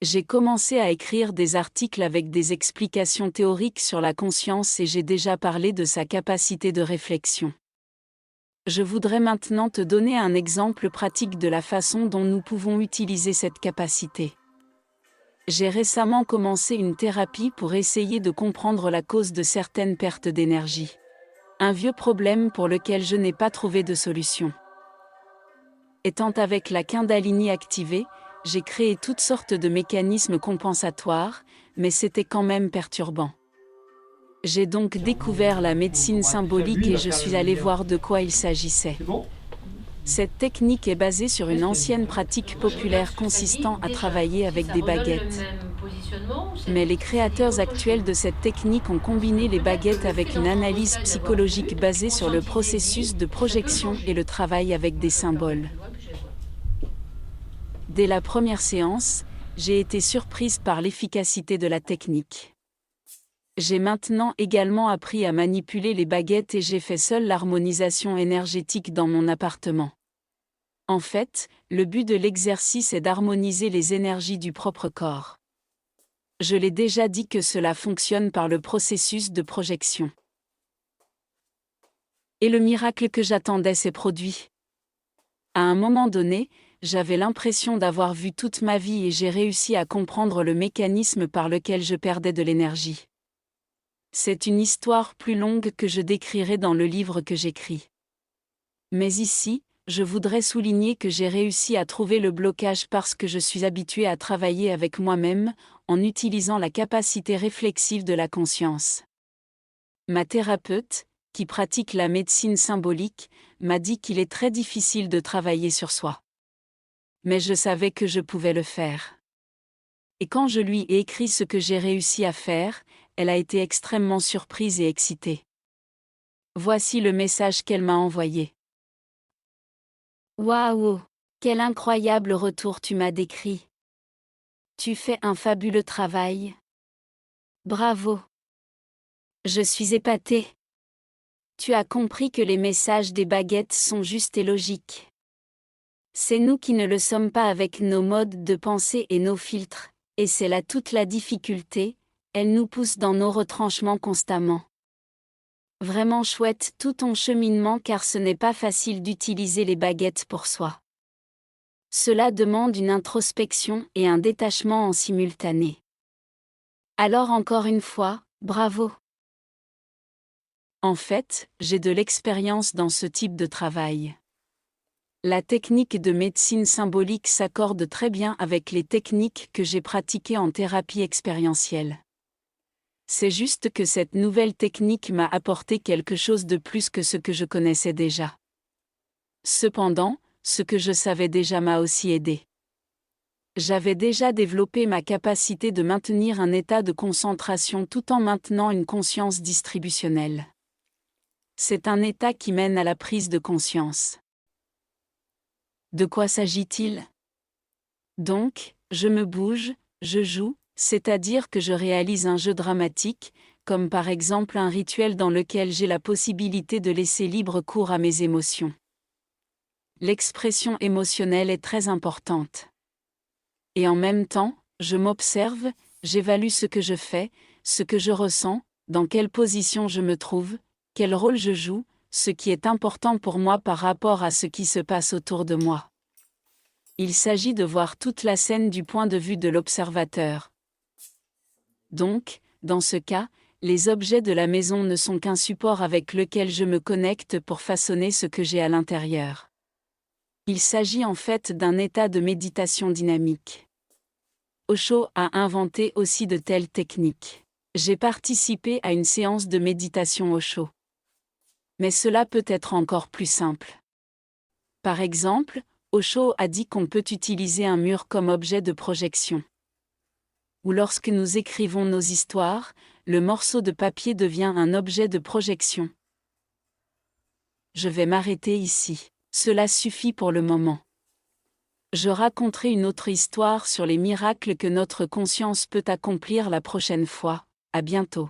J'ai commencé à écrire des articles avec des explications théoriques sur la conscience et j'ai déjà parlé de sa capacité de réflexion. Je voudrais maintenant te donner un exemple pratique de la façon dont nous pouvons utiliser cette capacité. J'ai récemment commencé une thérapie pour essayer de comprendre la cause de certaines pertes d'énergie. Un vieux problème pour lequel je n'ai pas trouvé de solution. Étant avec la Kundalini activée, j'ai créé toutes sortes de mécanismes compensatoires, mais c'était quand même perturbant. J'ai donc découvert la médecine symbolique et je suis allé voir de quoi il s'agissait. C'est bon? Cette technique est basée sur une ancienne pratique populaire consistant à travailler avec des baguettes. Mais les créateurs actuels de cette technique ont combiné les baguettes avec une analyse psychologique basée sur le processus de projection et le travail avec des symboles. Dès la première séance, j'ai été surprise par l'efficacité de la technique. J'ai maintenant également appris à manipuler les baguettes et j'ai fait seule l'harmonisation énergétique dans mon appartement. En fait, le but de l'exercice est d'harmoniser les énergies du propre corps. Je l'ai déjà dit que cela fonctionne par le processus de projection. Et le miracle que j'attendais s'est produit. À un moment donné, j'avais l'impression d'avoir vu toute ma vie et j'ai réussi à comprendre le mécanisme par lequel je perdais de l'énergie. C'est une histoire plus longue que je décrirai dans le livre que j'écris. Mais ici, je voudrais souligner que j'ai réussi à trouver le blocage parce que je suis habituée à travailler avec moi-même, en utilisant la capacité réflexive de la conscience. Ma thérapeute, qui pratique la médecine symbolique, m'a dit qu'il est très difficile de travailler sur soi. Mais je savais que je pouvais le faire. Et quand je lui ai écrit ce que j'ai réussi à faire, elle a été extrêmement surprise et excitée. Voici le message qu'elle m'a envoyé. Waouh! Quel incroyable retour tu m'as décrit. Tu fais un fabuleux travail. Bravo! Je suis épatée. Tu as compris que les messages des baguettes sont justes et logiques. C'est nous qui ne le sommes pas avec nos modes de pensée et nos filtres, et c'est là toute la difficulté, elle nous pousse dans nos retranchements constamment. Vraiment chouette tout ton cheminement car ce n'est pas facile d'utiliser les baguettes pour soi. Cela demande une introspection et un détachement en simultané. Alors encore une fois, bravo! En fait, j'ai de l'expérience dans ce type de travail. La technique de médecine symbolique s'accorde très bien avec les techniques que j'ai pratiquées en thérapie expérientielle. C'est juste que cette nouvelle technique m'a apporté quelque chose de plus que ce que je connaissais déjà. Cependant, ce que je savais déjà m'a aussi aidé. J'avais déjà développé ma capacité de maintenir un état de concentration tout en maintenant une conscience distributionnelle. C'est un état qui mène à la prise de conscience. De quoi s'agit-il? Donc, je me bouge, je joue, c'est-à-dire que je réalise un jeu dramatique, comme par exemple un rituel dans lequel j'ai la possibilité de laisser libre cours à mes émotions. L'expression émotionnelle est très importante. Et en même temps, je m'observe, j'évalue ce que je fais, ce que je ressens, dans quelle position je me trouve, quel rôle je joue, ce qui est important pour moi par rapport à ce qui se passe autour de moi. Il s'agit de voir toute la scène du point de vue de l'observateur. Donc, dans ce cas, les objets de la maison ne sont qu'un support avec lequel je me connecte pour façonner ce que j'ai à l'intérieur. Il s'agit en fait d'un état de méditation dynamique. Osho a inventé aussi de telles techniques. J'ai participé à une séance de méditation Osho. Mais cela peut être encore plus simple. Par exemple, Osho a dit qu'on peut utiliser un mur comme objet de projection. Ou lorsque nous écrivons nos histoires, le morceau de papier devient un objet de projection. Je vais m'arrêter ici. Cela suffit pour le moment. Je raconterai une autre histoire sur les miracles que notre conscience peut accomplir la prochaine fois. À bientôt.